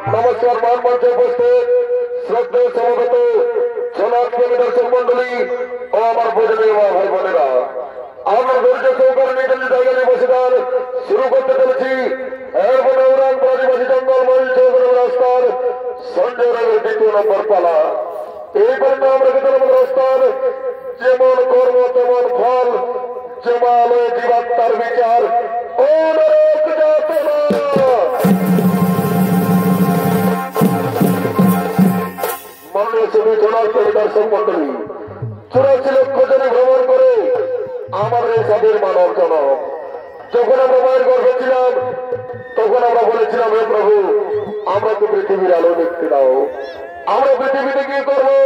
नमस्कार मान मंचे उपस्थित श्रद्धेय समवेत जनाप्रेमी दर्शक मंडली और আমার পূজনীয় ভাই বোনেরা আমরা ধৈর্য সহকারে নিজের জায়গায় বসে গান শুরু করতে চলেছি এরপর ঔরাং আদিবাসী জঙ্গলমহল চৌধুরী রাস্তার সঞ্জয় রায়ের দ্বিতীয় নম্বর পালা এই পর্যন্ত আমরা কেবল রাস্তার যেমন কর্ম তেমন ফল যেমন জীবাত্মার বিচার ও নরক যাতনা দর্শক মন্ডলী 84 লক্ষ জনে ভ্রমণ করে আমাদের এই সাদের মানব জনক যখন আমরা মায়ের গর্ভে ছিলাম তখন আমরা বলেছিলাম হে প্রভু আমরা তো পৃথিবীর আলো দেখতে দাও আমরা পৃথিবীতে কি করবো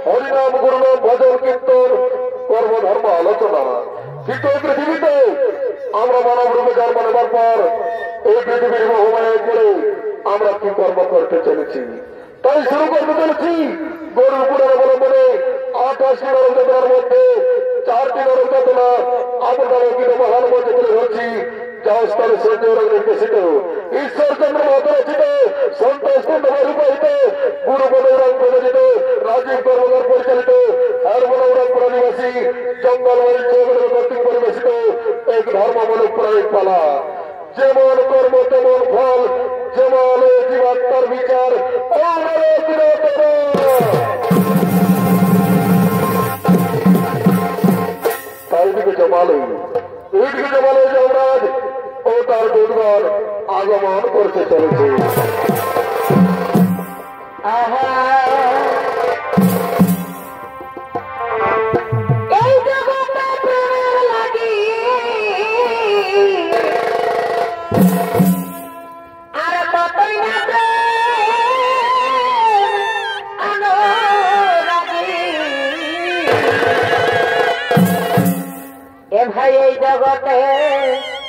হরিনাম গুরুনাম ভজন কীর্তন কর্মধর্ম আলোচনা কিন্তু এই পৃথিবীতে আমরা মানব রূপে জন্ম নেবার পর এই পৃথিবীর মোহমায় পড়ে আমরা কি কর্ম করতে চলেছি তাই শুরু করতে চলেছি গরুর পুরের অবলম্বনে 28টি নরক যাতনার মধ্যে 4টি নরক যাতনা আমরা অঙ্কিত মহান মধ্যে তুলে ধরছি যা স্তরে সঞ্জয় নির্দেশিত ঈশ্বরচন্দ্র মহাত্মা রচিত সন্তোষ কুণ্ডের রূপায়িত গুরুপদ ঔরাং প্রযোজিত রাজীব কর্মকার পরিচালিত হরমন ঔরাংপুর নিবাসী জঙ্গলমহল চৌধুরী কর্তৃক পরিবেশিত এক ধর্মমূলক প্রয়োগ পালা যেমন কর্ম তেমন ফল যেমন জীবাত্মার বিচার এইদিকে জমালো যমরাজ ও তার দুর্গণ আগমন করতে চলেছে ভাই এই জগতে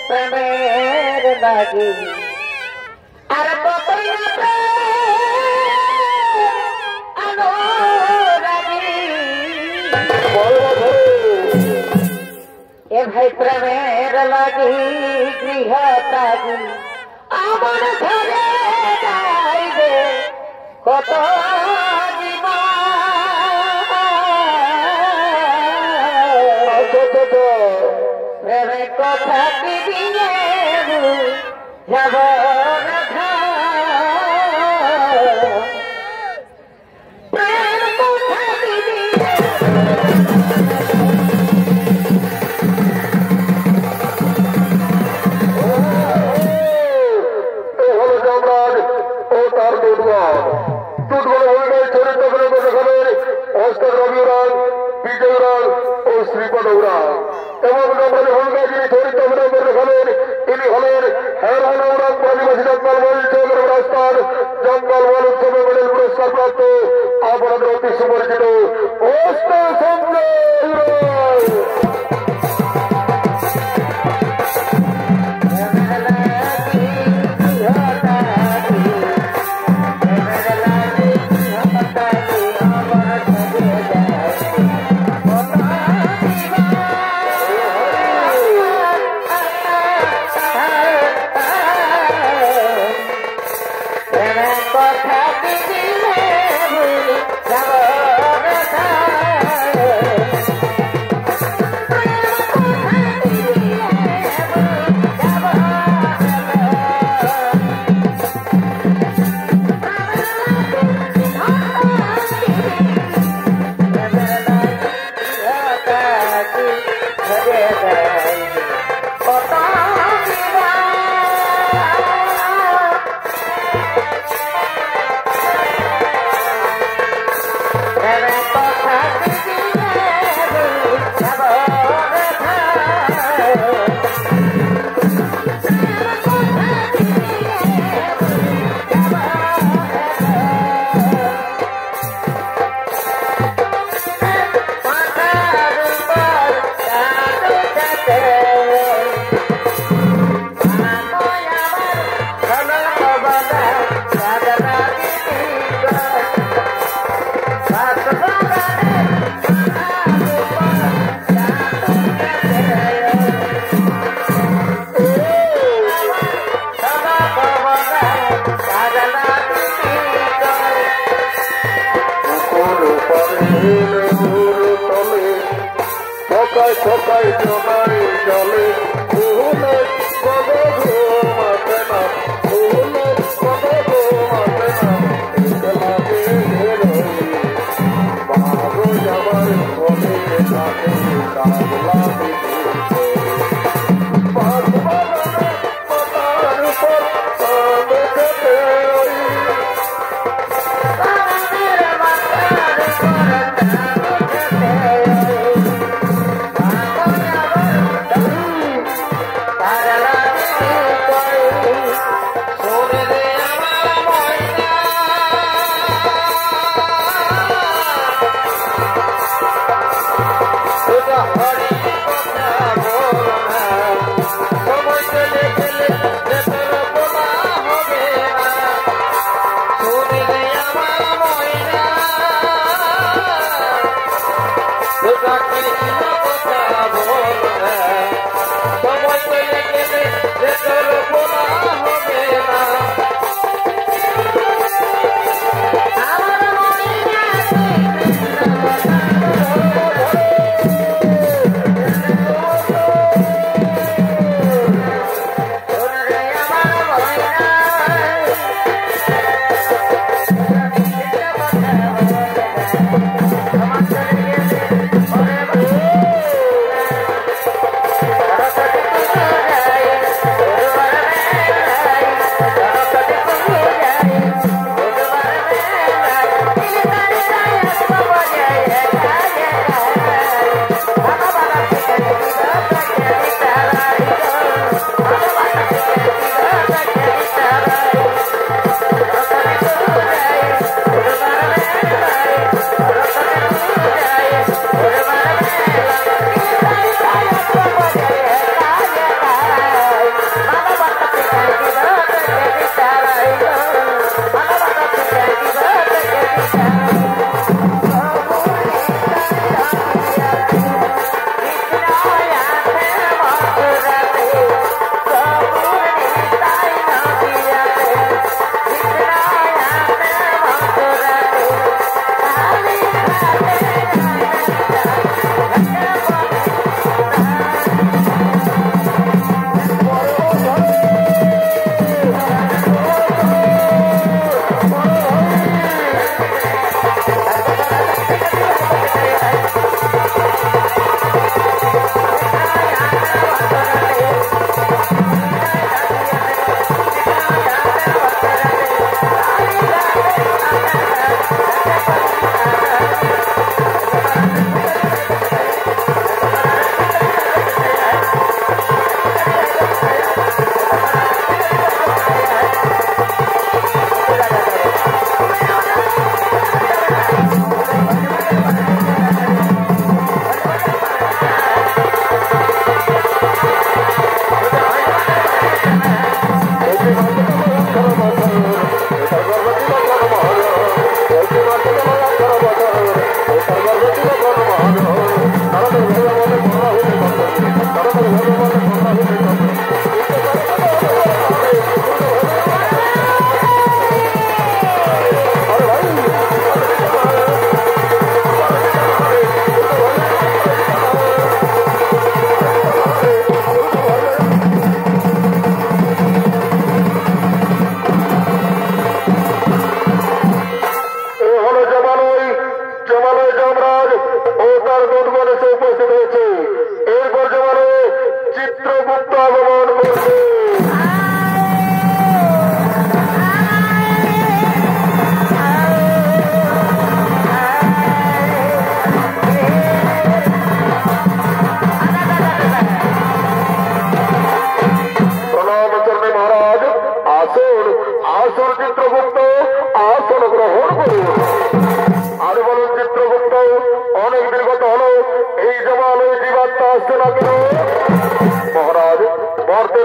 প্রেমের লাগি আর কতই না অনুরাগী এ ভাই প্রেমের লাগি গৃহ ত্যাগী আমার ঘরে যাইবে কত প্রেমের কথা কি দিয়ে যাব প্রেম কথা কি দিয়ে হলো যমরাজ ও তার দুর্গণ হয়ে চরিত্র দেখালেন অস্কার রবি উরাং বিজয় উরাং ও শ্রীপদ উরাং এবং যমরাজ হলকা যিনি চরিত্র অভিনয় করে দেখালেন তিনি হলেন হরমন ঔরাং আদিবাসী জঙ্গলমহল চৌধুরী রাস্তার জঙ্গলমহল উৎসবে মেডেল পুরস্কার প্রাপ্ত আপনাদের অতি সুপরিচিত অস্কার সঞ্জয় Bye. সকাই জোনাই জলে ফুলে কবে ঘুমাতে না ফুলে কবে ঘুমাতে না একলাকে রই বাবু যাবার ফলে থাকে কাগলা দিদি বাগবাগানে পাতার উপর কাঁদে কেটে ওই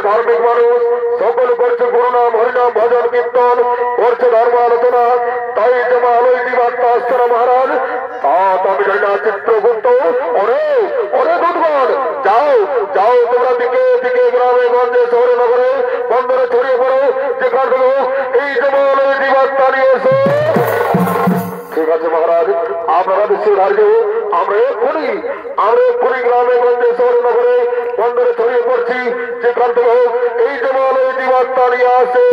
धार्मिक मानुष सकल करছে গুরুনাম হরিনাম ভজন কীর্তন করছে ধর্ম আলোচনা তাই জমা হলো দিবাত্মা আস্থা মহারাজ আমি না চিত্রগুপ্ত ওরে ওরে দুধগণ যাও যাও তোমরা দিকে দিকে গ্রামে গঞ্জে শহরে নগরে বন্দরে ছড়িয়ে পড়ো যেখান থেকে এই জমা হলো দিবাত্মা নিয়ে এসো ঠিক আছে মহারাজ, আপনারা বিশ্বের ধার্য আমরা এক্ষুনি গ্রামে গঞ্জে শহরে নগরে বন্দরে ছড়িয়ে পড়ছি, যেখান থেকে হোক এই জমাল এই জীবাত্মা নিয়ে আসে।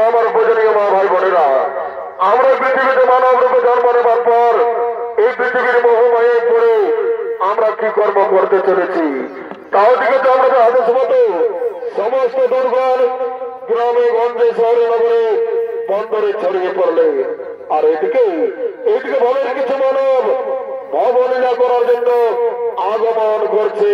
আমার পূজনীয় মা ভাই বোনেরা, আমরা পৃথিবীতে মানব রূপে জন্ম নেবার পর এই পৃথিবীর মোহমায়ে পড়ে আমরা কি কর্ম করতে চলেছি তাও দিকে তো আমাদের আদেশ মতো সমস্ত দুর্গণ গ্রামে গঞ্জে শহরে নগরে বন্দরে ছড়িয়ে পড়লে, আর এদিকে ভবের কিছু মানব ভবলীলা করার জন্য আগমন করছে।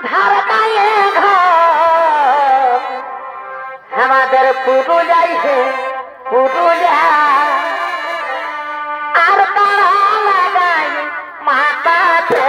ধারকায়ে ঘর আমাদের পুরুলিয়ায় পুরুলিয়া আর তারা লাগাই মাতাতে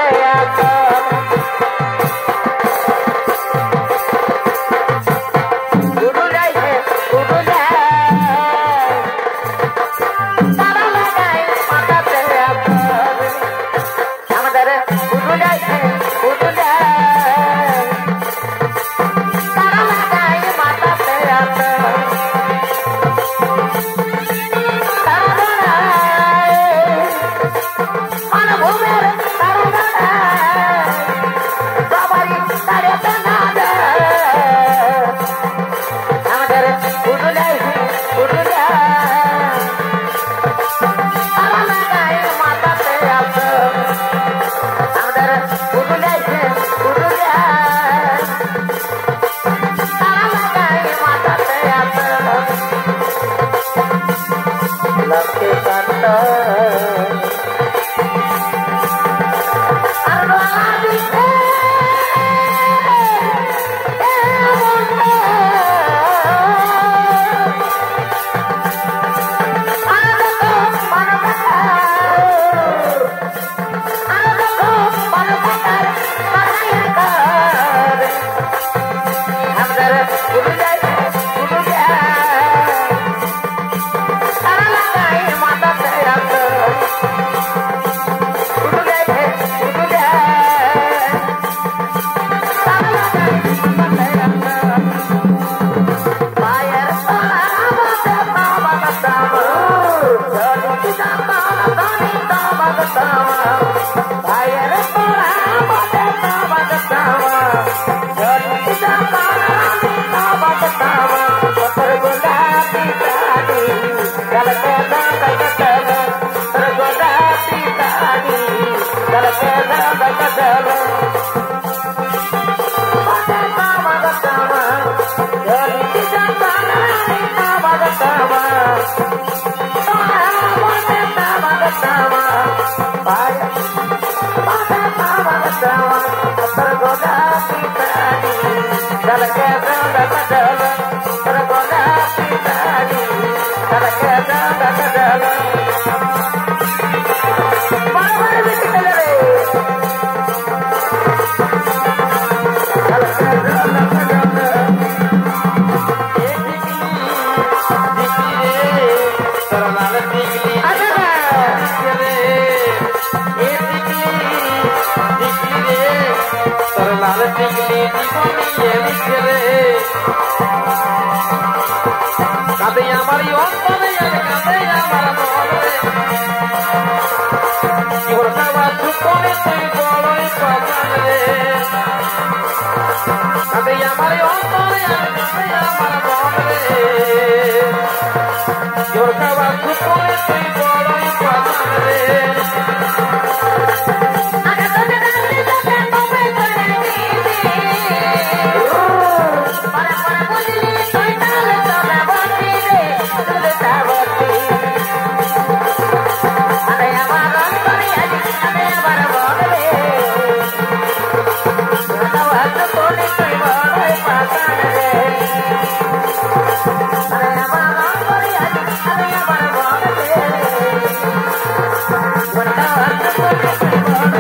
What about the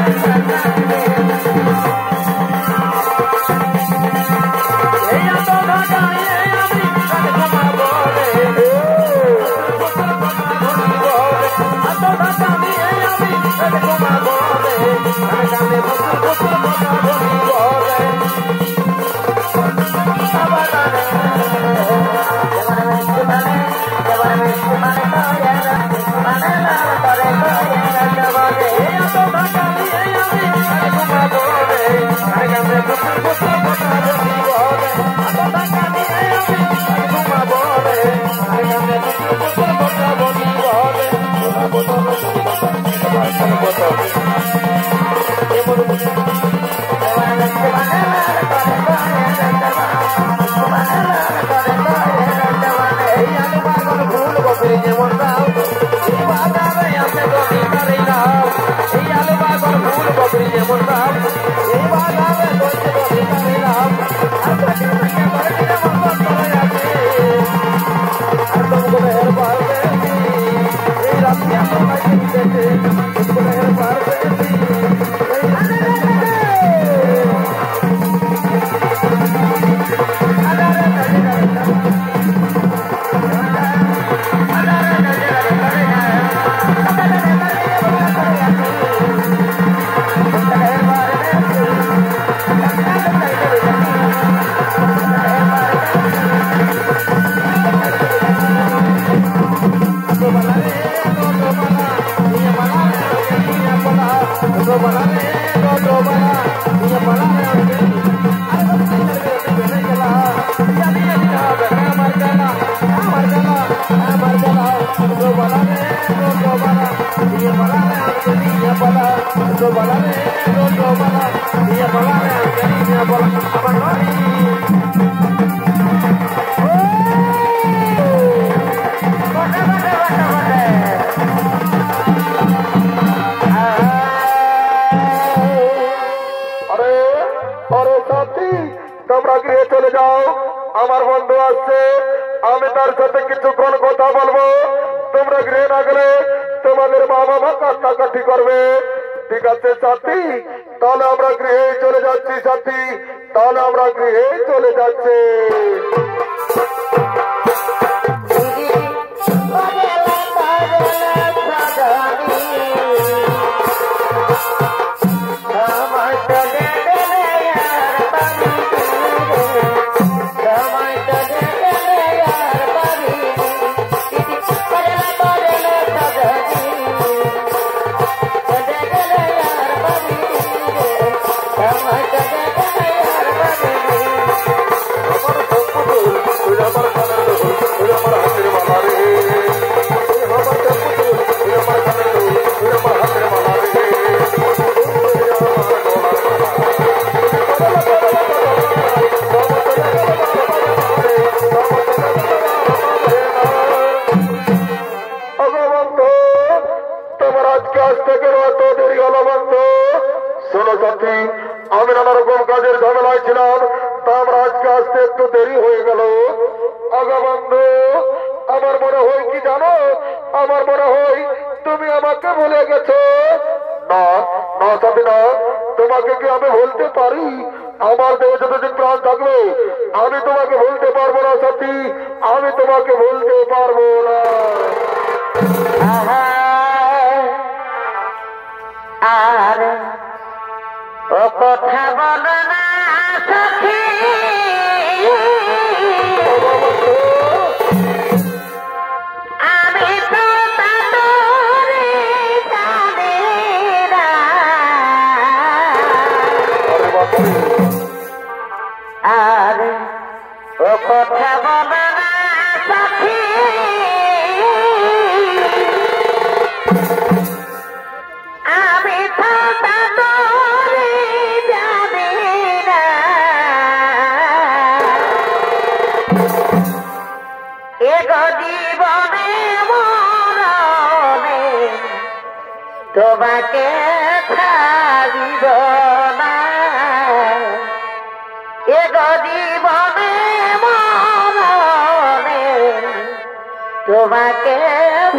তোমরা গৃহে চলে যাও, আমার বন্ধু আসছে, আমি তার সাথে কিছুক্ষণ কথা বলবো। তোমরা গৃহে না গেলে তোমাদের মা বাবা কান্নাকাটি করবে। ঠিক আছে সাথী, তাহলে আমরা গৃহে চলে যাচ্ছি। সাথী, তাহলে আমরা গৃহে চলে যাচ্ছি। শোনো সাথী, আমি নানা রকম কাজের ঝামেলায় ছিলাম, তা আমরা আজকে আসতে একটু দেরি হয়ে গেল। আগা বন্ধু, আমার মনে হয় কি জানো, আমার মনে হয় তুমি আমাকে ভুলে গেছো। না না সাথী না, তোমাকে কি আমি ভুলতে পারি? আমার দেহে যতদিন প্রাণ থাকবে আমি তোমাকে ভুলতে পারবো না সাথী, আমি তোমাকে ভুলতে পারবো না। আর ও কথা বলো না সখী, আমি তো তাতরে জানি না। আর ও কথা বলো না সখী, আমি তো তাতরে জানি না। এগো জীবনে মরণে তোমাকে ছাড়িব না। এগো জীবনে মরণে তোমাকে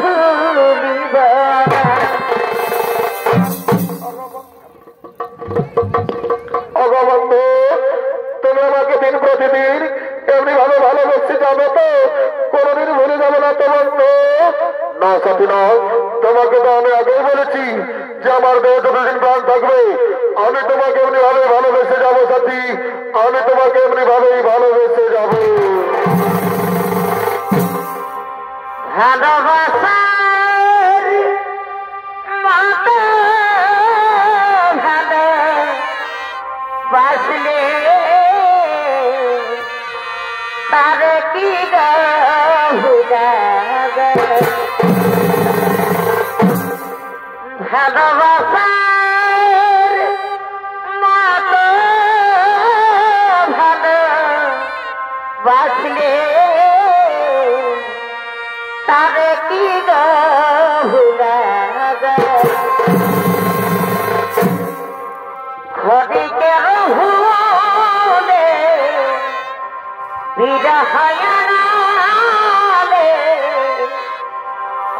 ভুলিব না। বন্ধু, তুমি আমাকে দিন প্রতিদিন এমনি ভাবে ভালোবাসতে যাবে তো? কোনদিন ভুলে যাবে না তো বন্ধু? না সাথী না, তোমাকে তো আমি আগেই বলেছি যে আমার দেহ যতদিন প্রাণ থাকবে আমি তোমাকে এমনি ভাবে ভালোবেসে যাবো সাথী, আমি তোমাকে এমনি ভাবেই ভালোবেসে যাবো। ভালোবাসার মতো ভালোবাসলে তার কি ভুলাবে? ভালোবাসার মতো ভালোবাসলে তার কি ভুলাবে? খদিকের ভুলে বিরহয়ালে,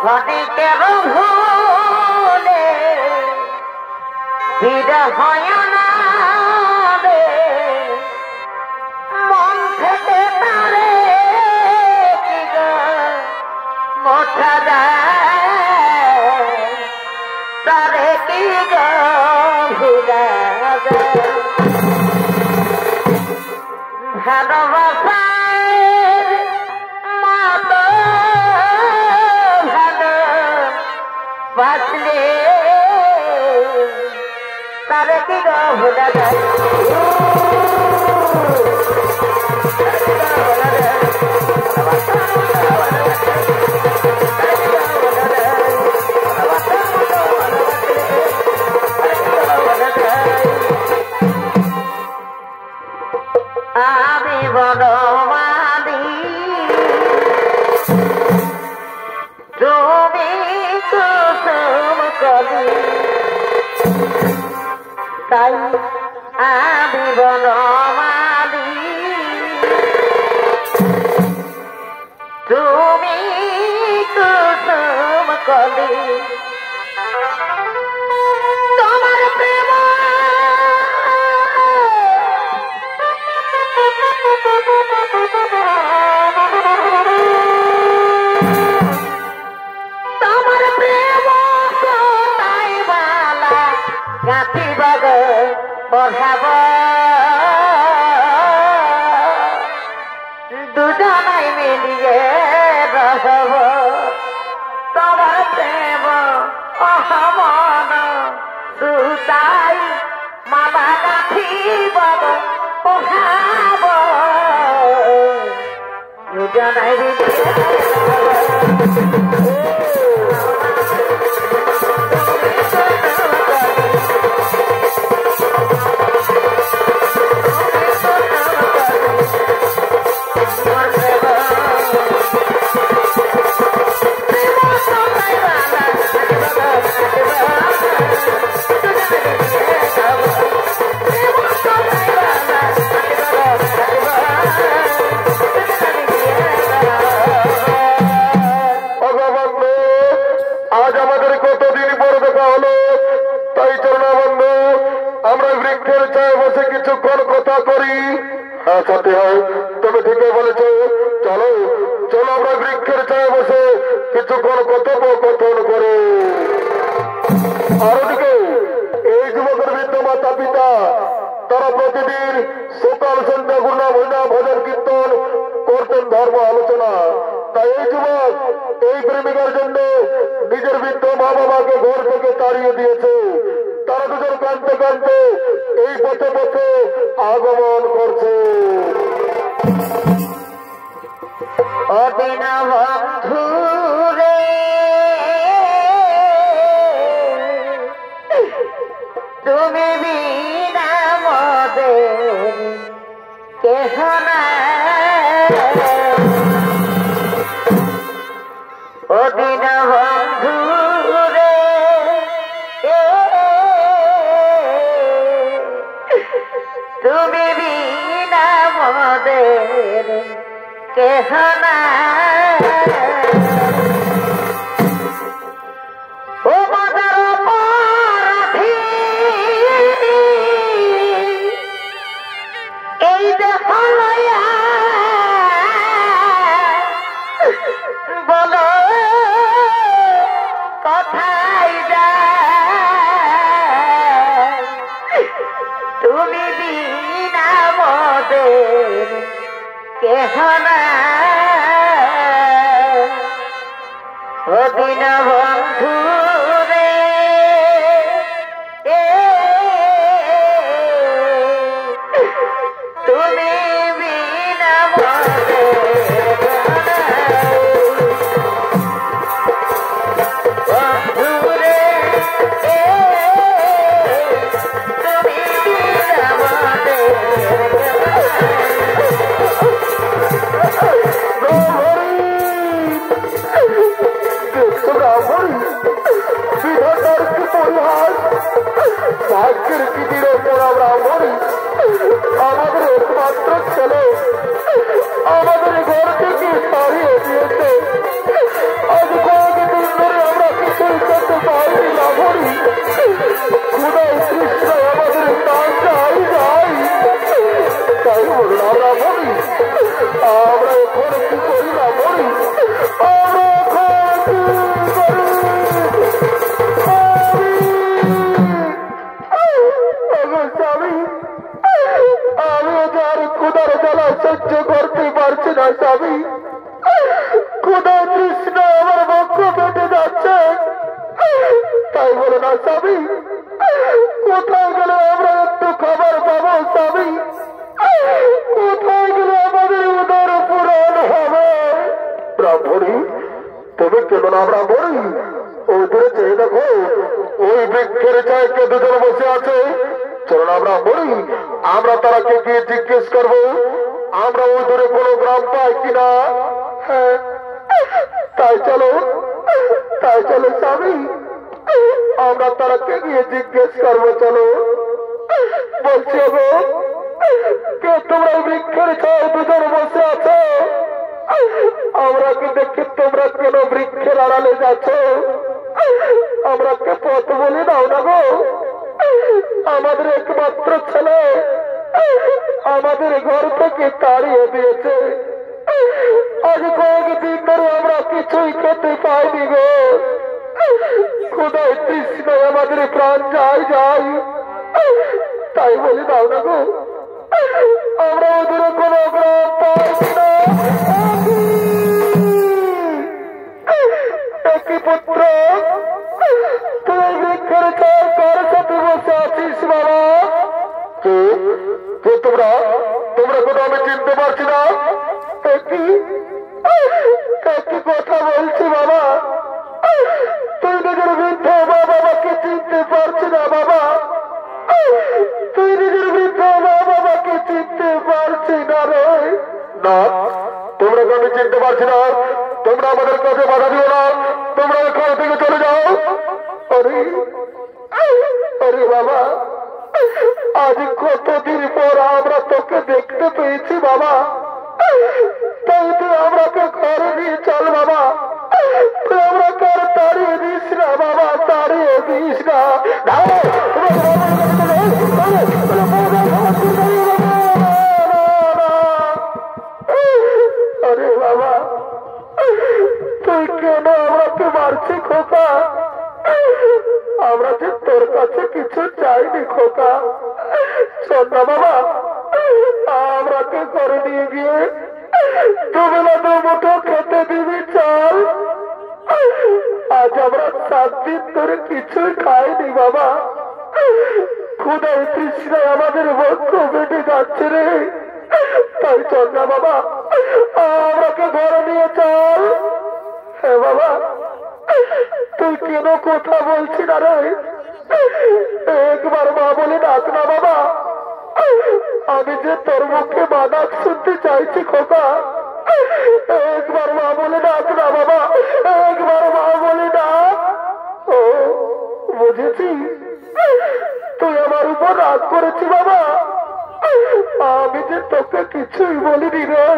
খদিকের ভুলে বিরহয়ালে মন থেকে তারে কি মোছা যায়? তারে কি ভুলাবে? ভালোবাসার মতো ভালোবাসলে তারে কি গো ভুলে যায় আমি বনমালী তুমি কুসুম কলি তাই আমি বনমালী তুমি কুসুম কলি তোমার প্রেম তোমার প্রেম তাই বালা গাঁথি বাগ পড়াব দুজনাই মিলিয়ে রহব তোমার প্রেম অহমন সুতাই মালা গাঁথি বাগ পড়াব দুজনাই মিলিয়ে আজ আমাদের কতদিন পর দেখা হলো তাই চলো না বন্ধু আমরা বৃক্ষের ছায় বসে কিছুক্ষণ কথা করি হ্যাঁ সাথে হয় তুমি ঠিকই বলেছ চলো চলো আমরা বৃক্ষের ছায় বসে কিছুক্ষণ কথোপকথন করে আর ওদিকে এই যুবকের বৃদ্ধ মাতা পিতা তারা প্রতিদিন সকাল সন্ধ্যা গুণা ভজা ভজন কীর্তন করতেন ধর্ম আলোচনা তাই এই যুবক এই প্রেমিকার জন্য নিজের বৃদ্ধ মা বাবাকে ঘর থেকে তাড়িয়ে দিয়েছে তারা দুজন কাঁদতে কাঁদতে এই পথে পথে আগমন করছে অদিন বন্ধু রে তুমি বিনা মদে কেহ না অদিন বন্ধু রে তুমি বিনা মদে কেহ না ও মদার অপরাধী এই দেহ লইয়া বলো কথাই যায় তুমি বিনা মদের কেহ না অদিন বন্ধু রে তুমি বিনা মদের বন্ধু রে তুমি বিনা মদের ভাগ্যের চিঠির ওপর আমরা মরি আমাদের একমাত্র ছেলে আমাদের ঘর থেকে তাড়িয়ে দিয়েছে আজ কয়েকদিন ধরে আমরা কিছুই করতে পারি না মরি খুদাই কৃষ্ণ আমাদের তার চাই যাই তাই বলুন আমরা মরি আমরা এখন কি করি না মরি আমরা এখন কি করি আমিও যার ক্ষুদার জ্বালা সহ্য করতে পারছি না স্বামী ক্ষুদা কৃষ্ণ আমার বক্ষ পেটে যাচ্ছে তাই বলে না স্বামী কোথায় গেল আমরা বলি ওই দূরে চেয়ে দেখো ওই বৃক্ষের চাইকে দুজন বসে আছে। চলুন আমরা বলি আমরা তারাকে গিয়ে জিজ্ঞেস করবো আমরা ওই দূরে কোনো গ্রাম পাই কিনা। হ্যাঁ তাই চলো স্বামী আমরা তারাকে গিয়ে জিজ্ঞেস করবো। চলো বলছি গো কে তোমরা বৃক্ষের ছায় দুজন বসে আছো? আমরা কি দেখি তোমরা কেন বৃক্ষের আড়ালে যাচ্ছ? আমরা কে পথ বলে দাও না গো। আমাদের একমাত্র ছেলে আমাদের ঘর থেকে তাড়িয়ে দিয়েছে। আজ কয়েকদিন ধরে আমরা কিছুই খেতে পাইনি গো। খোদায় তৃষ্ণায় আমাদের প্রাণ যায়। তাই বলে দাও না গো আমরা ওদের কোনো গ্রাম পাই না। একই পুত্র তুই বৃক্ষের ছায় কার সাথে বসে আছিস বাবা? কে তোমরা কোনো আমি চিনতে পারছি না। একই কথা বলছি বাবা। তুই নিজের বৃদ্ধ মা বাবাকে চিনতে পারছি না বাবা। তুই নিজের বৃদ্ধ মা বাবাকে চিনতে পারছি না রে। না তোমরা আমি চিনতে পারছি না। তোমরা আমাদের কাছে বাধা দিও না। তোমরা এখান থেকে চলে যাও। আরে বাবা আজ কতদিন পর আমরা তোকে দেখতে পেয়েছি বাবা। তাই তুই আমরাকে ঘরে নিয়ে চল বাবা। তুই আমরাকে আর তাড়িয়ে দিস না বাবা, তাড়িয়ে দিস না। আরে বাবা তুই কেন আমাকে মারছি খোকা? আমরা যে তোর কাছে কিছু চাইনি খোকা। শোন না বাবা আমরাকে করে নিয়ে গিয়ে দুবেলা দু মুঠো খেতে দিবি চল। আজ আমরা 7 দিন ধরে কিছুই খাইনি বাবা। ক্ষুধায় তৃষ্ণায় আমাদের বক্ষ বেটে যাচ্ছে রে। তাই চল না বাবা আমরাকে ঘরে নিয়ে চল। হ্যাঁ বাবা তুই কেন কথা বলছি না রে? একবার মা বলে ডাক না বাবা। আমি যে তোর মুখে মা ডাক শুনতে চাইছি খোকা। একবার মা বলে ডাক না বাবা, একবার মা বলে ডাক। ও বুঝেছি তুই আমার উপর রাগ করেছি বাবা। আমি যে তোকে কিছুই বলিনি রে।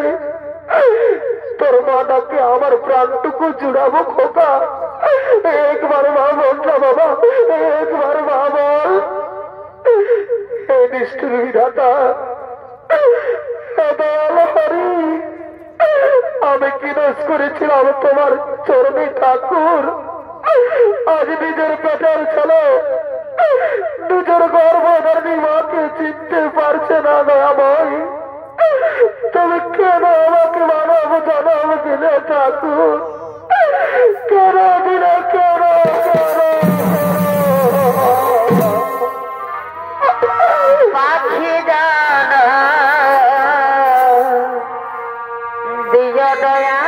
তোর মা ডাকে আমার প্রাণটুকু জুড়াবো খোকা। একবার মা বল না বাবা, একবার মা বল। নিষ্ঠুর বিধাতা আমি কি দোষ করেছিলাম তোমার চরণে ঠাকুর? আজ নিজের পেটের ছেলে নিজের গর্ভধারণী মাকে চিনতে পারছে না দয়াময়। তুমি কেন আমাকে মানব জনম দিলে ঠাকুর? কেন দিলে কেন? পাখি জানা দিয় দয়া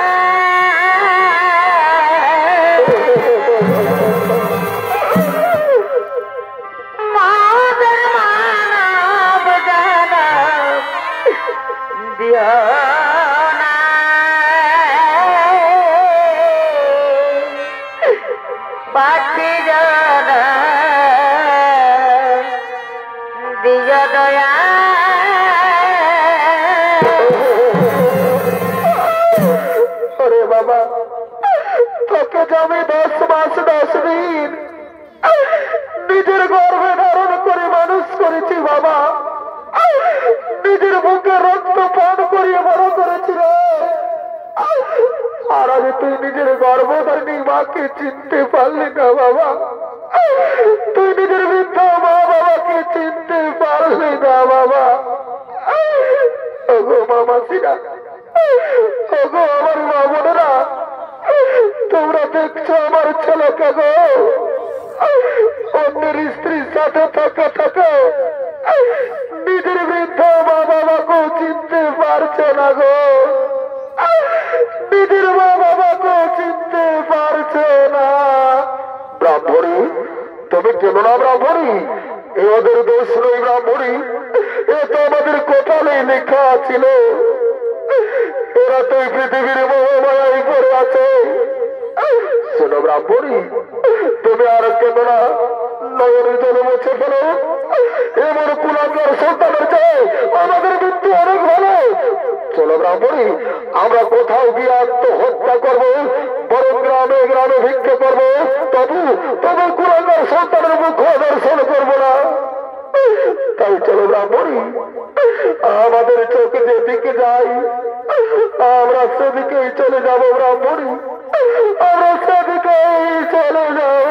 মাদের মানব জানা দিয় না। পাখি জানা দিয় দয়া ওরে বাবা তোকে যাবে 10 মাস 10 দিন নিজের গর্ভে ধারণ করে মানুষ করেছি বাবা। নিজের বুকে রক্ত পান করিয়ে বড় করেছি রে। আর আজ তুই নিজের গর্ভধারণী মাকে চিনতে পারলি না বাবা। তুই নিজের বৃদ্ধ মা বাবাকে চিনতে পারলি না বাবা। ওগো মামাসিরা, ওগো আমার মা বোনেরা, তোমরা দেখছো আমার ছেলেকে গো অন্যের স্ত্রীর সাথে থাকে নিজের বৃদ্ধ মা বাবাকেও চিনতে পারছে না গো। নিজের মা বাবাকেও চিনতে পারছে শোনো না ব্রাহ্মণী, এ ওদের দোষ নই ব্রাহ্মণী, এ তো আমাদের কপালে লেখা ছিল। এরা তো এই পৃথিবীর মোহমায়ায় পড়ে আছে। শোনো ব্রাহ্মণী, তুমি আর কেন না নয়নের জলে মুছে ফেলো। এমন কুলাঙ্গার সন্তানের চেয়ে আমাদের মৃত্যু অনেক ভালো। চলো ব্রাহ্মণী, আমরা কোথাও গিয়ে আত্মহত্যা করবো, বরং গ্রামে গ্রামে ভিক্ষা করবো, তবু কুলাঙ্গার সন্তানের মুখ দর্শন করবো না। তাই চলো ব্রাহ্মণী, আমাদের চোখে যেদিকে যাই আমরা সেদিকেই চলে যাব ব্রাহ্মণী, আমরা সেদিকেই চলে যাব।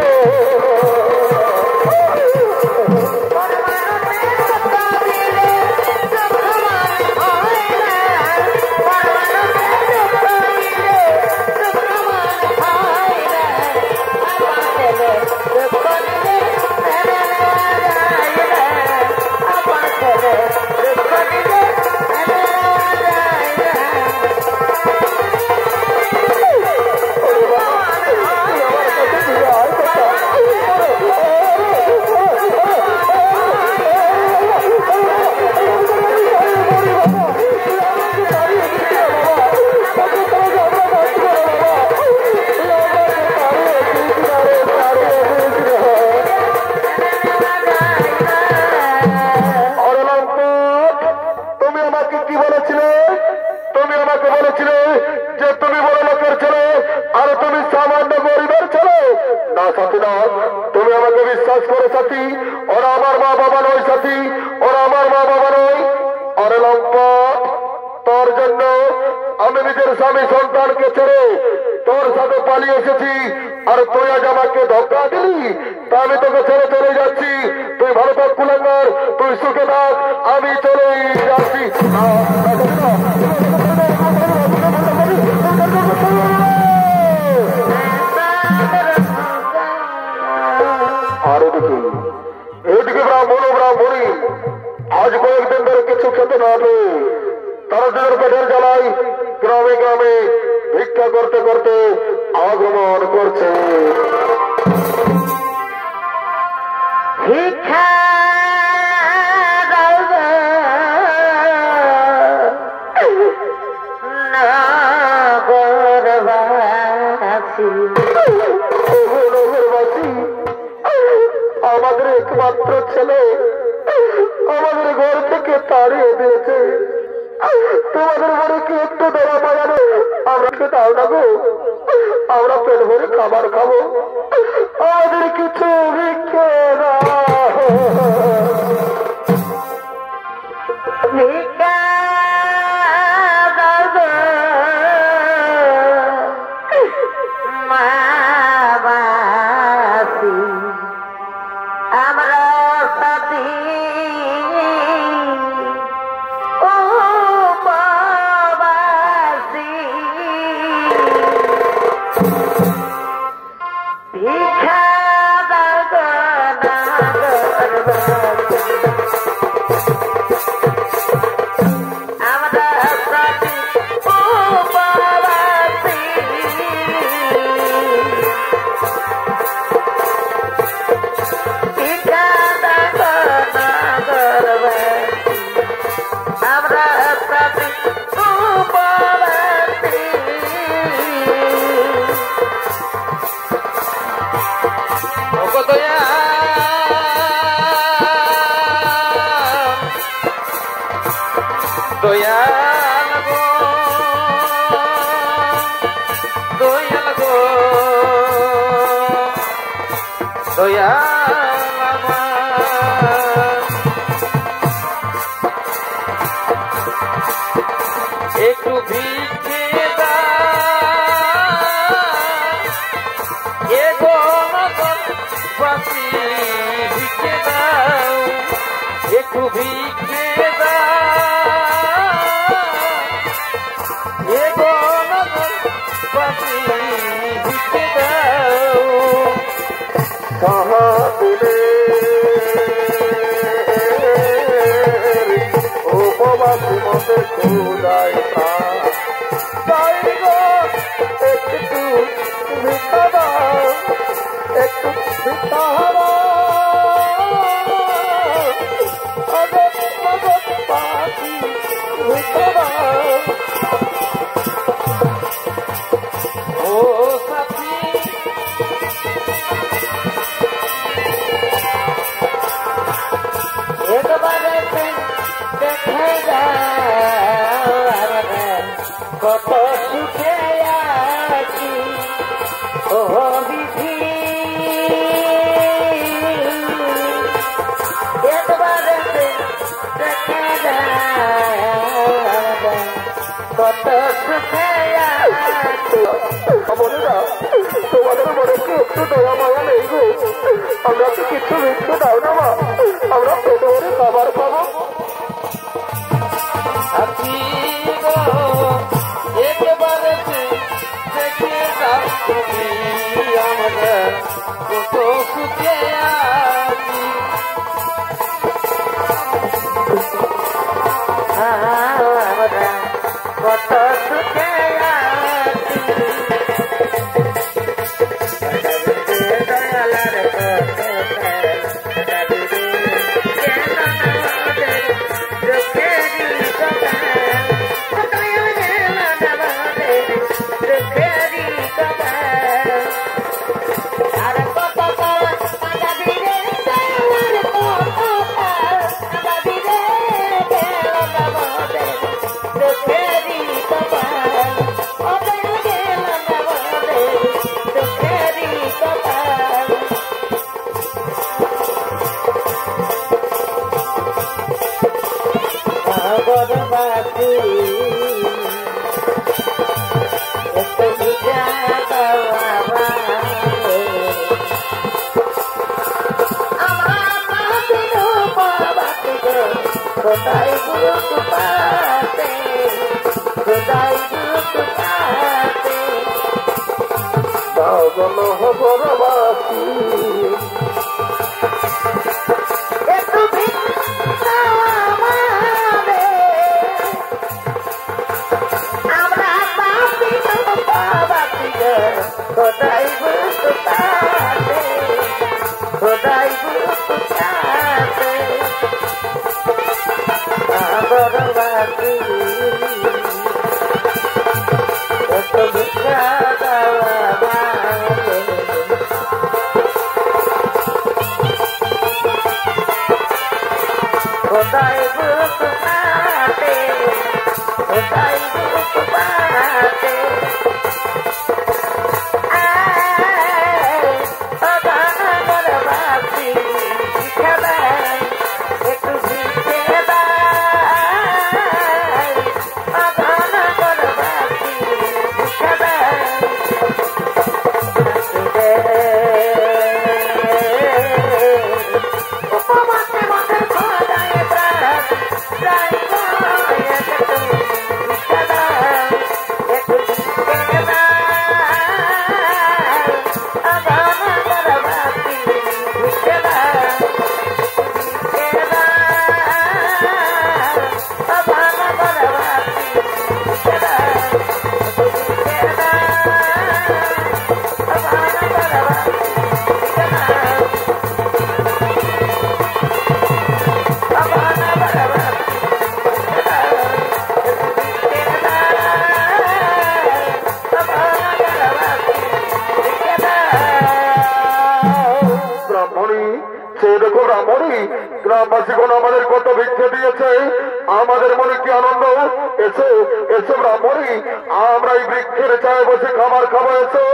তুমি আমাকে বিশ্বাস করো সাথী, ওরা আমার মা বাবা নয় সাথী, ওরা আমার মা বাবা নয়। আরে লম্পট, তোর জন্য আমি নিজের স্বামী সন্তানকে ছেড়ে তোর সাথে পালিয়ে এসেছি, আর তুই আজ আমাকে ধোঁকা দিলি, তা আমি তোকে ছেড়ে চলে যাচ্ছি। তুই ভালো থাক কুলাঙ্গার, তুই সুখে থাক, আমি চলে যাচ্ছি। আর এদিকে ব্রাহ্মণী আজ কয়েকদিন ধরে কিছু খেতে না হবে, তারা নিজের পেটের জ্বালাই গ্রামে গ্রামে ভিক্ষা করতে করতে আগমন করছে। ভিক্ষা আমাদের একমাত্র ছেলে আমাদের ঘর থেকে তাড়িয়ে দিয়েছে, তোমাদের মনে কি একটু দেওয়া পাওয়া নেই? আমরা দাও না গো, আমরা পেট ভরে খাবার খাবো, আমাদের কিছু ভিক্ষে দাও। ভিক্ষা আমরা সাথী ও বাবাসী, ভিক্ষা আমরা সাথী ও বাবাসী, আমরা সাথী ও বাবাসী। দয়াল গো, দয়াল গো, দয়াল আমার, একটু ভিক্ষে দাও, এ গণবাসী ভিক্ষে দাও, একটু ভিক্ষে দাও, এ গণবাসী ভিক্ষে দাও। কাহা দিলে উপবাসী মতে খুদায় প্রাণ, তাই গো একটু ভিক্ষা দাও, একটু ভিক্ষা দাও। কত সুখে আছি বন্ধুরা তোমাদের মনে কি একটু দয়া মায়া নেই গো? আমরা তো কিছু ভিক্ষে দাও না মা, আমরা পেটে ভরে খাবার পাবো। আছি গো একবারে দেখে দাও তুমি আমরা কত সুখে আছি। আমরা কত সুখে আছি দয়ালার Khudai guru kupate, khudai guru kupate, বাগলো হবরবাসী etu bhinna amare, amra pati kupati ge, khudai guru kupate, khudai guru kupate. Bhagavati, eto bhagavati, Khudai guru kupate, Khudai guru kupate. Bhagavati, Khudai, eto গ্রামবাসীগণ আমাদের কত ভিক্ষে দিয়েছে, আমাদের মনে কি আনন্দ। এসো এসো ব্রাহ্মণী, আমরা এই বৃক্ষের ছায় বসে খাবার খাবো। এসো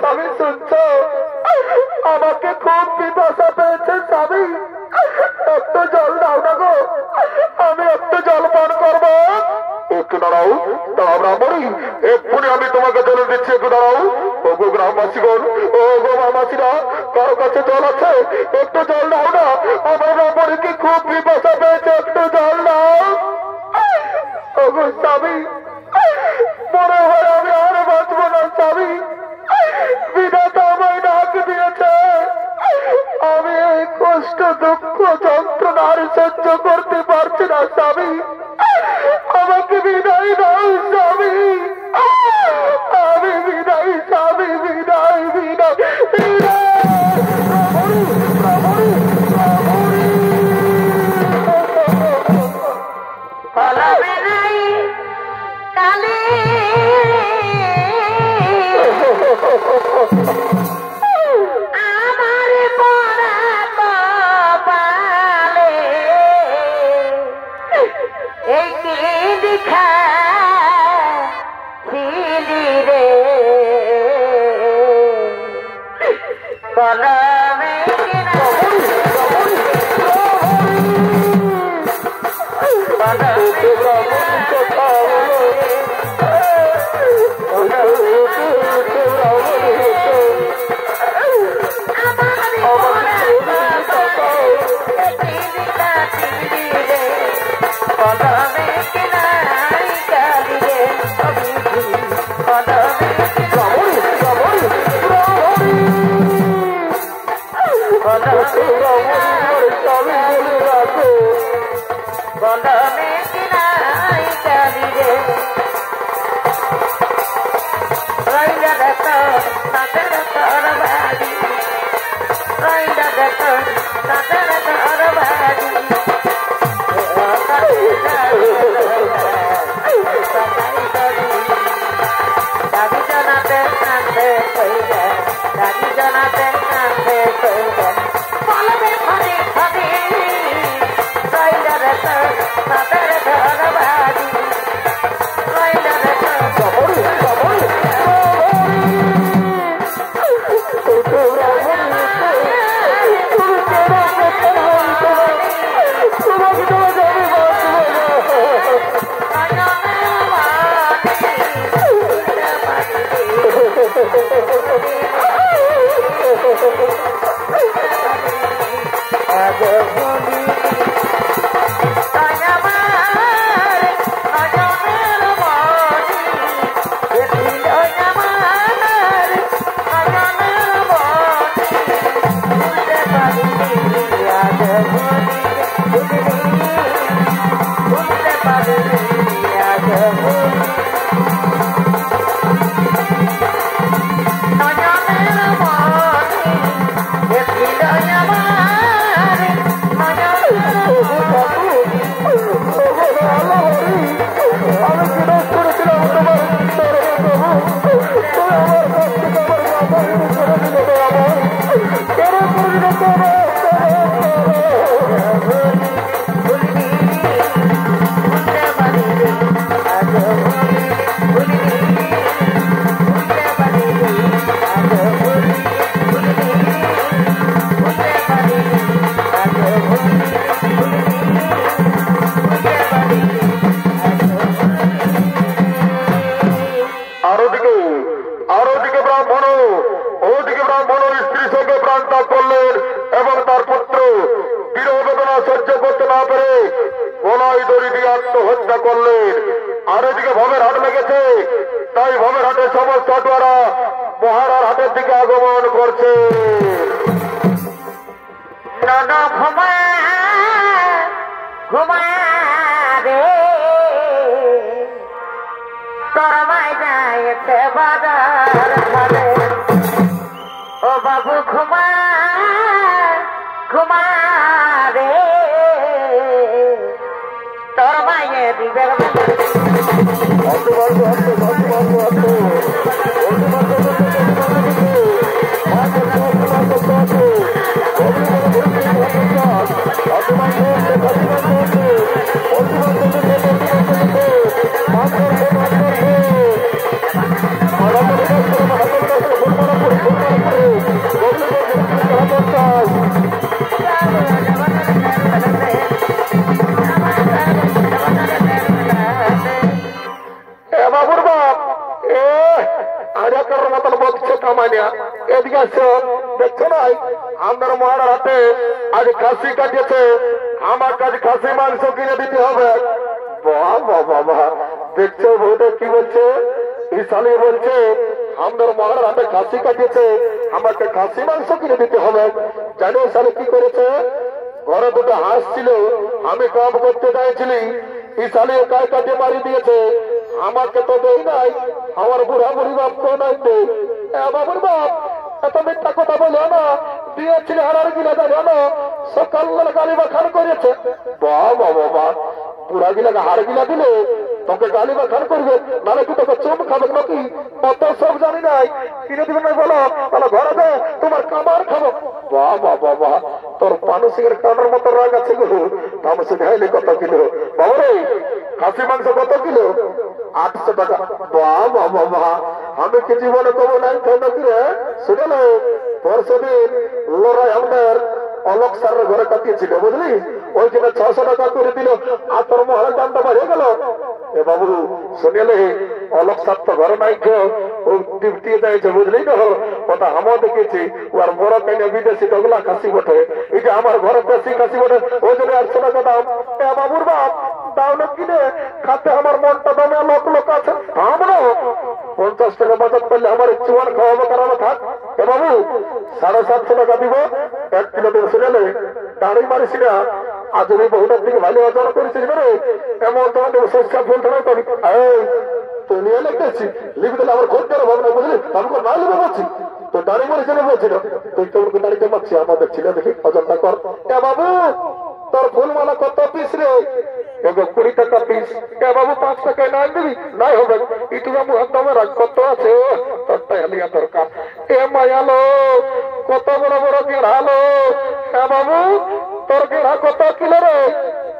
স্বামী, শুনছ? আমাকে খুব পিপাসা পেয়েছে স্বামী, একটু জল দাও না গো, আমি একটু জল পান করবো। একটু দাঁড়াও, দাঁড়াও ব্রাহ্মণী, এক্ষুনি আমি তোমাকে জল দিচ্ছি, একটু দাঁড়াও। ও গো গ্রামবাসীগণ, ও গো মামাসিরা, কারো কাছে জল আছে? একটু জল দাও না, আমার ব্রাহ্মণীকে খুব পিপাসা পেয়েছে, একটু জল দাও। ও গো স্বামী, মনে হয় আমি আর বাঁচবো না স্বামী, বিধাতা আমায় ডাক দিয়েছে, আমি এই কষ্ট দুঃখ যন্ত্রণা আর সহ্য করতে পারছি না স্বামী, আমাকে বিদায় দাও স্বামী, আমি বিদায় স্বামী, বিদায় বিদায় বিদায়। আমার পরা কপালে এই কি দেখা ছিলি রে, কলমে কিনা কথা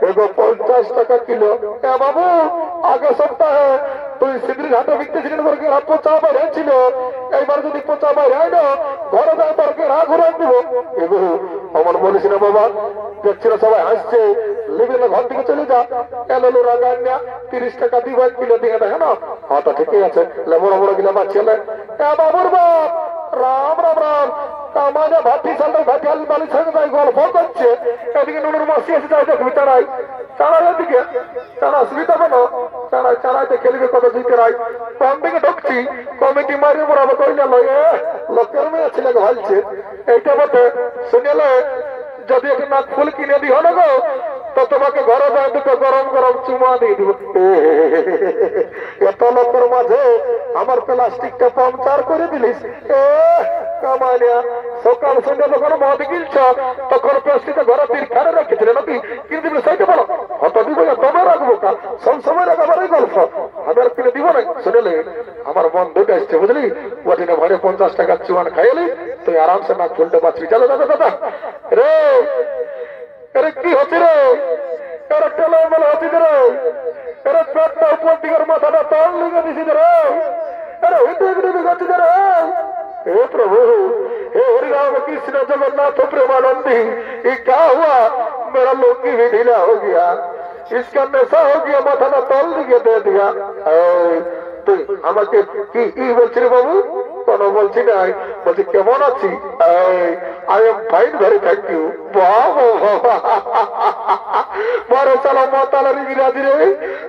এগো 50 টাকা কিলো। বাবু আগের সপ্তাহে তুই সিদ্রি ঘাটে বিকতেছিলেন বর্গে পচা বাইরে ছিল, এইবার যদি পচা বাইরে হয় না ঘরে যায় বর্গে রা ঘুরে দিব। এগো আমার বলিস না বাবা, দেখছিল সবাই হাসছে, লিবি না ঘর থেকে চলে যা। এলো রাগান্যা 30 টাকা দিব 1 কিলো দিয়ে দেখে না। হ্যাঁ তা ঠিকই আছে, বড় বড় কিলো বাচ্চালে। বাবুর বাপ রাম রাম রাম, কামাজা ভাতি সালে ভাতি আলি বালি সঙ্গে যাই গল্প করছে, এদিকে নুনুর মাসি এসে যাই দেখবি চারাই চারাই এদিকে চারা অসুবিধা কেন, চারাই চারাইতে খেলবে কত দিতে রাই। কম দিকে ঢুকছি কমিটি মারিয়ে বরাবর করে নিল, লোকের মেয়ে ছেলে ভালছে এইটা বটে। শুনেলে যদি একটু নাক ফুল কিনে দিও না গো, তো তোমাকে ঘরে যায় দুটো গরম গরম চুমা দিয়ে দিব। এত লোকের মাঝে আমার প্লাস্টিকটা পাংচার করে দিলিস। কামালিয়া সকাল সন্ধ্যা যখন মদ কিনছ তখন প্লাস্টিকটা ঘরে তীর্খারে রেখেছিলে নাকি, কিনে দিবি সেইটা বলো। হত দিব তবে রাখবো কা, সব সময় রাখাবার এই গল্প, আমি আর কিনে দিব না। শুনেলে আমার বন্ধুটা এসছে বুঝলি, ওটিনে ভাড়ে 50 টাকা চুয়ান খাইলি, তুই আরামসে নাক ফুলতে পারবি। চলো দাদা দাদা রে, আরে কি হচ্ছে রে, এরা টেলা মেলা হচ্ছে রে, এরা পেটটা উপর দিকের মাথাটা তল লিখে দিছি রে, আরে হইতে হচ্ছে রে। हे प्रभु, हे हरि राम कृष्ण जगन्नाथ प्रेमानंदी, ये क्या हुआ? मेरा लुंगी भी ढीला हो गया, इसका नशा हो गया, माथा ना तल दिए दे दिया। তুই আমাকে কি বলছি রে বাবু? কোনো বলছি না, বলছি কেমন আছি? I am fine, very thank you. বড় সালা মাতালার ইংরাজি রে,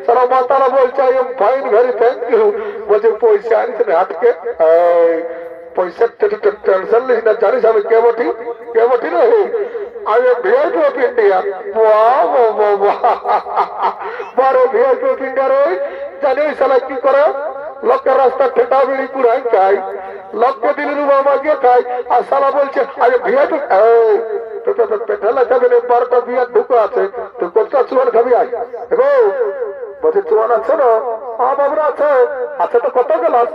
সালা মাতালা বলছে I am fine, very thank you. বলছে পয়সা আনিস না হাটকে, পয়সা টেনশন লিস না, জানিস আমি কে বটি রে, I am VIP of India. বড় ভিআইপি অফ ইন্ডিয়া রে, জানি ওই সালা কি করে, লোকের রাস্তা ঠেটা বিড়ি পুরাই খাই, লোককে দিলি রুবা মাগিয়ে খাই, আর সালা বলছে আরে ভিআইপি। পেটালা যাবে না, 12টা বিয়ার ঢুকে আছে, তুই কোনটা চুয়ান খাবি? আয় বলছে চুয়ান আছে না? হ্যাঁ বাবরা আছে। আচ্ছা তো কত গেলাস?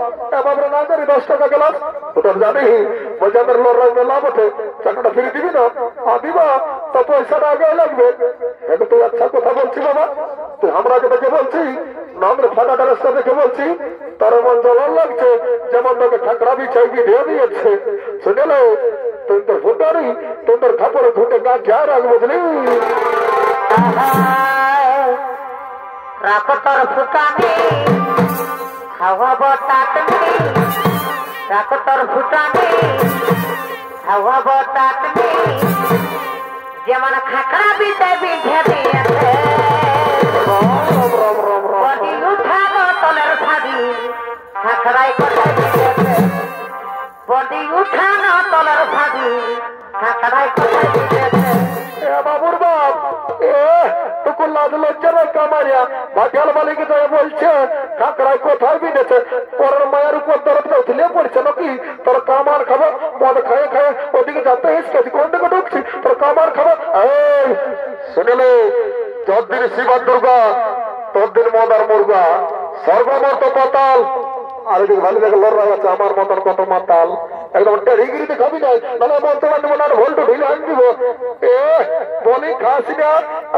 বাবরা না জানি 10 টাকা গেলাস, ওটা জানি। বলছে আমার লড়াই মেলা বটে, টাকাটা ফিরে দিবি না? হ্যাঁ দিবা, তো পয়সাটা আগে লাগবে। এখন তুই আচ্ছা কথা বলছি বাবা, তুই আমরা দেখে বলছি না, আমরা ফাটাটা রাস্তা দেখে বলছি, তার মন জলার লাগছে, যেমন তোকে ঠাকরা বিছাই দিয়ে দিয়েছে। শুনেলো তোর ফুটারি তোর খাপড়ে ফুটে গা খেয়াল রাখ, বুঝলি? রাখো তোর ফুটানি হাওয়া বতাতনি, রাখো তোর ফুটানি হাওয়া বতাতনি, যেমন খাকড়া বিতে বিঝে দিয়েছে, বডি উঠানো তলের ফাঁদি খাকড়াই কোথায় দিয়েছে, বডি উঠানো তলের ফাঁদি খাকড়াই কোথায় দিয়েছে। বাবুর বাপ টুকু লাজ লজ্জা নয় কামারিয়া, ভাটিয়াল মালিক যায় বলছে কাকড়ায় কোথায় বিনেছে, পরের মায়ের উপর দরদটা উঠলে পড়ছে নাকি? তোর কামার খাবো, মদ খায়ে খায়ে ওদিকে যাতে এসেছি, কোন দিকে ঢুকছি, তোর কামার খাবো। শুনেলে যতদিন শিবান দুর্গা ততদিন মদার মুর্গা, সর্বমত পাতাল। আর এদিকে ভালো দেখে লড়াই আছে, আমার মতন কত মাতাল, একদম টেরিগিরিতে খাবি নাই, নাহলে বলতে পারবো না, ভোল্টো ঢিলে আন দিব। বলি খাসি না,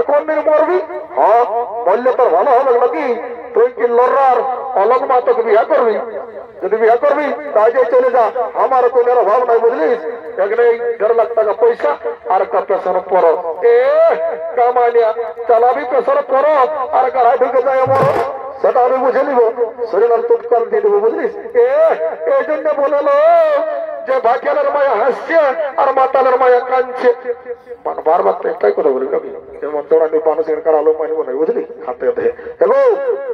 কোন দিন মরবি? হ্যাঁ বললে তোর ভালো হবে নাকি? তুই কি লড়ার অলক মাতকে বিয়া করবি? যদি বিয়া করবি তাই চলে যা, আমার কোন অভাব নাই, বুঝলিস? এখানে 1.5 লাখ টাকা পয়সা আর একটা পেশার পর কামালিয়া চালাবি, পেশার পর আর গাড়ায় ঢুকে যায় আমার, সেটা আমি বুঝে নিব, শরীরের তুৎকাল দিয়ে দেবো, বুঝলিস? এই জন্য বললো যে ভাটিয়ালের মায়া হাসছে আর মাতালের মায়া কাঁদছে। বারবার তো একটাই কথা বলি, কবি যেমন দৌড়ানি মানুষের কারালো মানিব না, বুঝলি? হাতে হাতে দেখো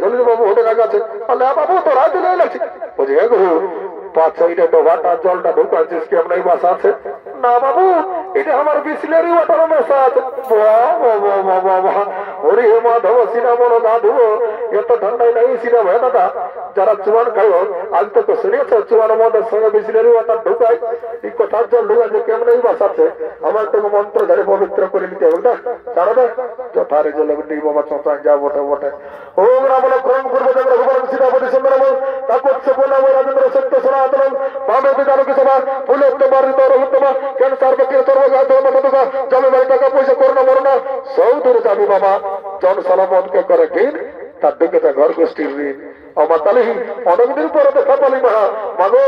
জলদি বাবু হোটে কাজ আছে, বাবু তো রাত দিলে লাগছে, বুঝি গো 5-6টা ডোবাটা জলটা ঢুকাচ্ছিস, কেমন বাসা আছে? না বাবু, এটা আমার বিসলেরি ওয়াটার মেশা আছে। হরি হে মাধব সিনা মন গাধু, এত ঠান্ডায় নাই সিনা ভাই দাদা, যারা চুয়ান খাই আজ তো শুনেছ চুয়ান মদের সঙ্গে বিসলেরি ওয়াটার ঢুকায়, এই কোথার জল ঢুকাচ্ছে, কেমন বাসা আছে? আমার তো মন্ত্র ধরে পবিত্র করে নিতে হবে না, জানো না? যথারে জল বাবা চোঁচায় যা বটে বটে। ওম রাম ক্রম করবো রঘুবরণ সীতাপতি সুন্দর তাপস্য বললাম রাজেন্দ্র সত্য সনাতন ভাবে জানকী সভা ফুলোত্তম রঘুত্তম কেন চার ব্যক্তি সর্বঘাত জমি বাড়ি টাকা পয়সা করোনা মরোনা সৌদূর যাবি বাবা। জন সালামতকে করে কিন তার দিকে তা ঘর গোষ্ঠীর ঋণ আমার তাহলে অনেকদিন পরে দেখা পালি মা মাগো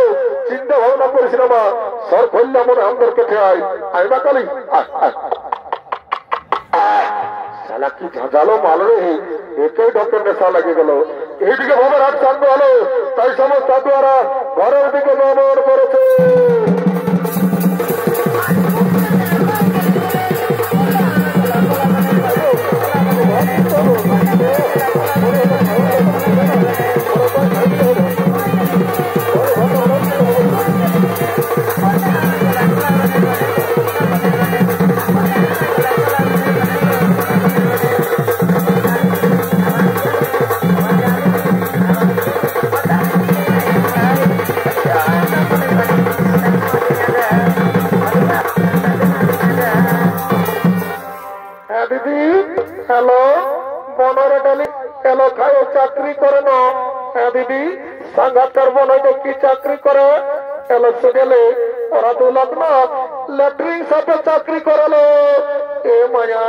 চিন্তা ভাবনা করেছিল মা সর করলে মনে আমাদের কেটে আয় আয় মা কালি শালা কি ঝাঁঝালো মাল রে একেই ডক্টর নেশা লেগে গেল এইদিকে ভাবে রাত শান্ত হলো তাই সমস্ত সাধুয়ারা ঘরের দিকে গমন করেছে দিদি হ্যালো বনরে ডালি হ্যালো খায় চাকরি করে না হ্যাঁ দিদি সাংঘাতার বনয় কি চাকরি করে হ্যালো গেলে ওরা 2 লাখ না ল্যাট্রিন সাথে চাকরি করালো এ মায়া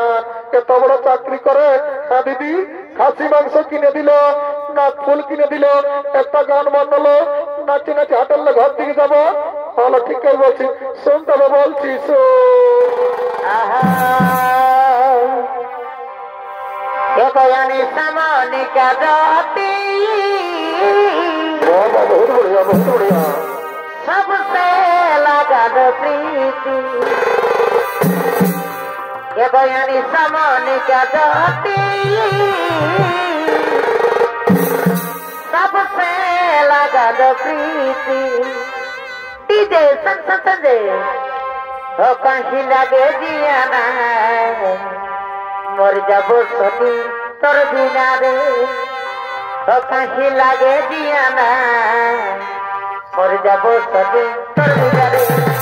এত বড় চাকরি করে হ্যাঁ দিদি খাসি মাংস কিনে দিল নাক ফুল কিনে দিল একটা গান বানালো নাচে নাচে হাঁটালে ঘর দিকে যাবো ভালো ঠিক বলছি শুনতে বলছি सामने क्या जाती बहुत बढ़िया बहुत बढ़िया सबसे लगा दो प्रीति ये बयानी सामने क्या जाती सबसे लगा दो प्रीति डीजे संजय तो कहीं लगे दिया ना मर जाबो सती तोर बिना रे तो कहीं लागे दिया ना मर जाबो सती तोर बिना रे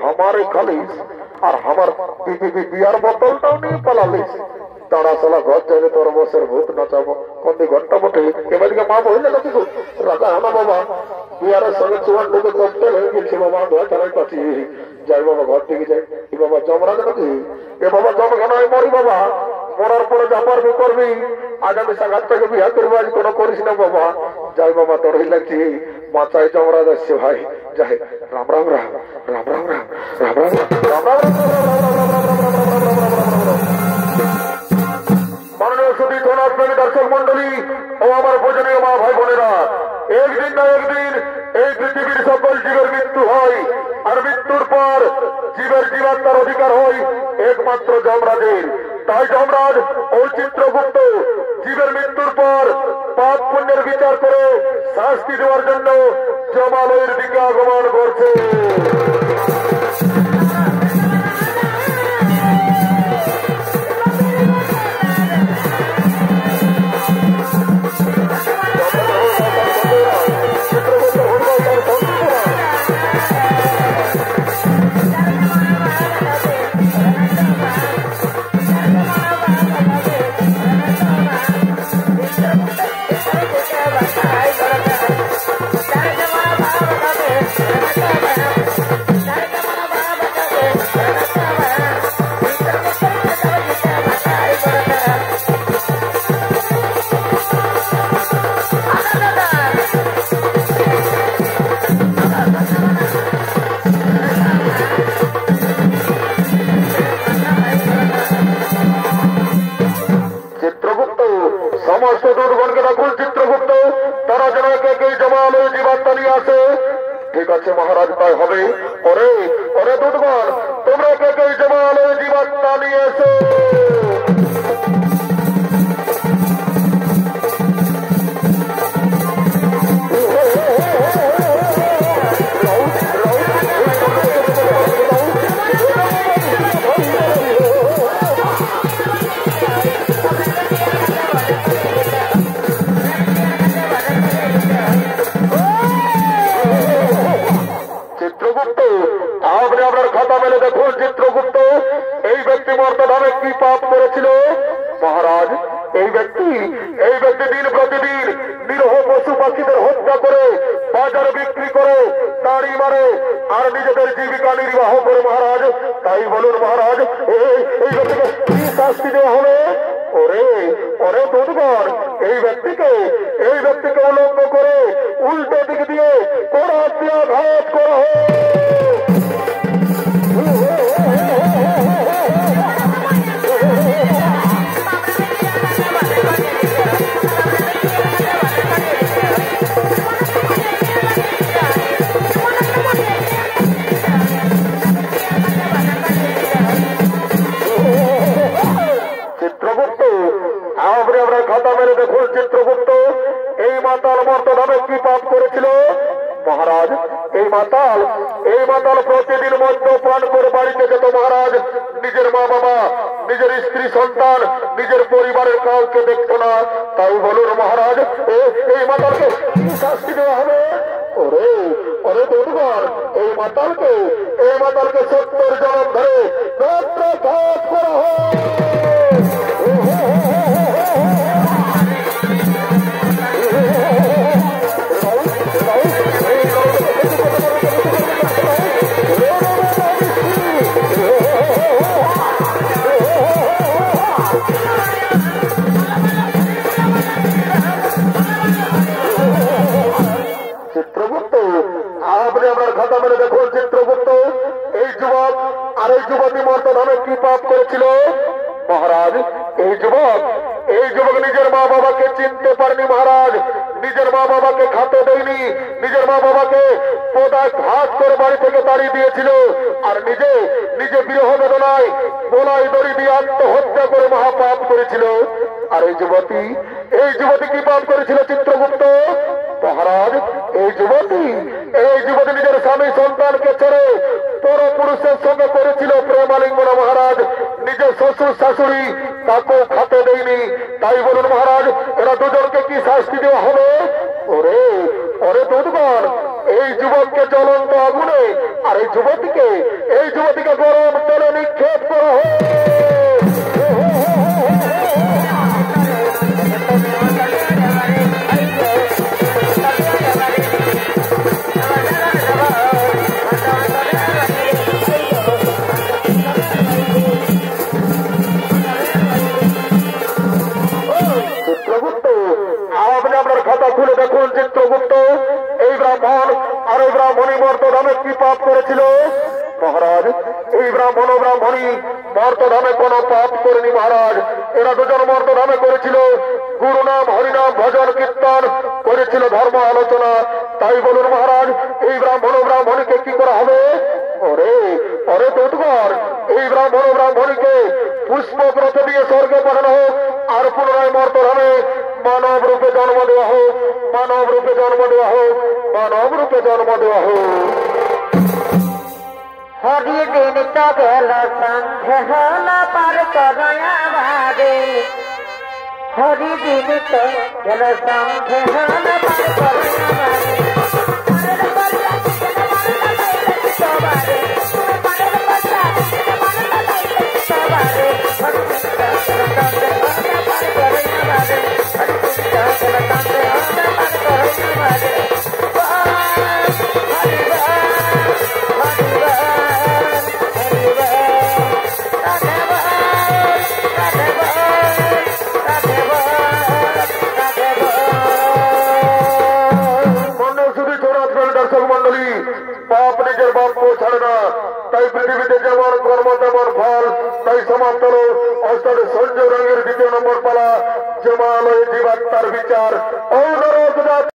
हमारे खालिस और हमार बियार बोतलटाও নিয়ে পালালিস তারা সালা ঘর যাবে তোর বসের ভূত নাচাবো কোন দি ঘরটা বটে এবারে মা বললে নাকি রাজা হানা বাবা বিয়ারের সঙ্গে চুয়ান ঢুকে ককটেল হয়ে গেছে বাবা দোয়া চালাই পাচ্ছি যাই বাবা ঘর থেকে যাই এ বাবা জমরাজ নাকি এ বাবা জমখানায় মরি বাবা মরার পরে যা পারবি করবি আগামী সাগাত থেকে বিয়া করবি আজ কোনো করিস না বাবা যাই বাবা তোর লাগছি মাথায় জমরাজ আসছে ভাই যাই রাম রাম রাম রাম রাম রাম রাম রাম রাম রাম মাননীয় সুদী ধনাত্মক দর্শক মন্ডলী ও আমার পূজনীয় মা ভাই বোনেরা একদিন না একদিন এই পৃথিবীর সকল জীবের মৃত্যু হয় আর মৃত্যুর পর জীবের জীবাত্মার অধিকার হয় একমাত্র যমরাজের তাই যমরাজ ও চিত্রগুপ্ত জীবের মৃত্যুর পর পাপ পুণ্যের বিচার করে শাস্তি দেওয়ার জন্য যমালয়ের দিকে আগমন করছে সমস্ত দুর্গণকে রাখুন চিত্রগুপ্ত তারা যেন একে জমালয় জীবাত্মা নিয়ে আসে ঠিক আছে মহারাজ তাই হবে ওরে ওরে দুর্গণ তোমরা একে জমালয় জীবাত্মা নিয়ে এসো কি পাপ করেছিল মহারাজ? এই ব্যক্তি দিন প্রতিদিন নিরহ পশু পাখিদের হত্যা করে বাজারে বিক্রি করে তাড়ি মারে আর নিজেদের জীবিকা নির্বাহ করে মহারাজ। তাই বলুন মহারাজ, এই ব্যক্তিকে কি শাস্তি দেওয়া হবে? ওরে দুধগণ, এই ব্যক্তিকে উলঙ্গ করে উল্টো দিক দিয়ে কড়া দিয়া ঘাত করা হোক। চিত্রগুপ্ত, আমরা খাতা মেরে দেখুন চিত্রগুপ্ত, এই মাতাল মর্তধামে কি পাপ করেছিল মহারাজ? এই মাতাল প্রতিদিন মদ্যপান করে বাড়িতে যেত মহারাজ। নিজের মা বাবা, নিজের স্ত্রী সন্তান, নিজের পরিবারের কাউকে দেখতো না। তাই বলুন মহারাজ, এই মাতালকে কি শাস্তি দেওয়া হবে? ওরে বন্ধুগণ, এই মাতালকে 70 জনম ধরে ঘাত করা হয়। চিত্রগুপ্ত, আপনি আপনার খাতা মেরে দেখুন চিত্রগুপ্ত, এই যুবক আর এই যুবতী মর্তধামে কি পাপ করেছিল মহারাজ? এই যুবক নিজের মা বাবাকে চিনতে পারেনি মহারাজ। নিজের মা বাবাকে খাতে দেয়নি, নিজের মা বাবাকে পোদায় ঘাত করে বাড়ি থেকে তাড়িয়ে দিয়েছিল। আর নিজে বিরহ বেদনায় গোলায় দড়ি দিয়ে আত্মহত্যা করে মহাপাপ করেছিল। আর এই যুবতী কি পাপ করেছিল চিত্রগুপ্ত মহারাজ? এই যুবতী নিজের স্বামী সন্তানকে ছেড়ে পর পুরুষের সঙ্গে করেছিল প্রেমালিঙ্গন মহারাজ। নিজের শ্বশুর শাশুড়ি তাকেও খাতে দেয়নি। তাই বলুন মহারাজ, এরা দুজনকে কি শাস্তি দেওয়া হবে? ওরে দুধগণ, এই যুবককে জ্বলন্ত আগুনে আর এই যুবতীকে গরম তেলে নিক্ষেপ করা হবে। চিত্রগুপ্ত, আপনি আপনার খাতা খুলে দেখুন চিত্রগুপ্ত, এই ব্রাহ্মণ আর এই ব্রাহ্মণী মর্তধামে কি পাপ করেছিল মহারাজ? এই ব্রাহ্মণ ও ব্রাহ্মণী মর্তধামে কোন পাপ করেনি মহারাজ। এরা দুজন মর্তধামে করেছিল গুরু নাম হরিনাম ভজন কীর্তন, করেছিল ধর্ম আলোচনা। তাই বলুন মহারাজ, এই ব্রাহ্মণ ও ব্রাহ্মণীকে কি করা হবে? ওরে দুধগণ, এই ব্রাহ্মণ ও ব্রাহ্মণীকে পুষ্পক রথ দিয়ে স্বর্গে পাঠানো হোক আর পুনরায় মর্তধামে মানব রূপে জন্ম দেওয়া হোক। হরি দিন তো গেল সন্ধে হল পার করয়া ভাবে, হরি দিন তো গেল সন্ধে হল পার করয়া ভাবে। বাপ নিজের বাপকে ছাড়ে না। তাই পৃথিবীতে যেমন কর্ম তেমন ফল। তাই সমাপ্ত হল অষ্টাদশ সঞ্জয় রঙের 2য় নম্বর পালা, জমালয় জীবাত্মার বিচার।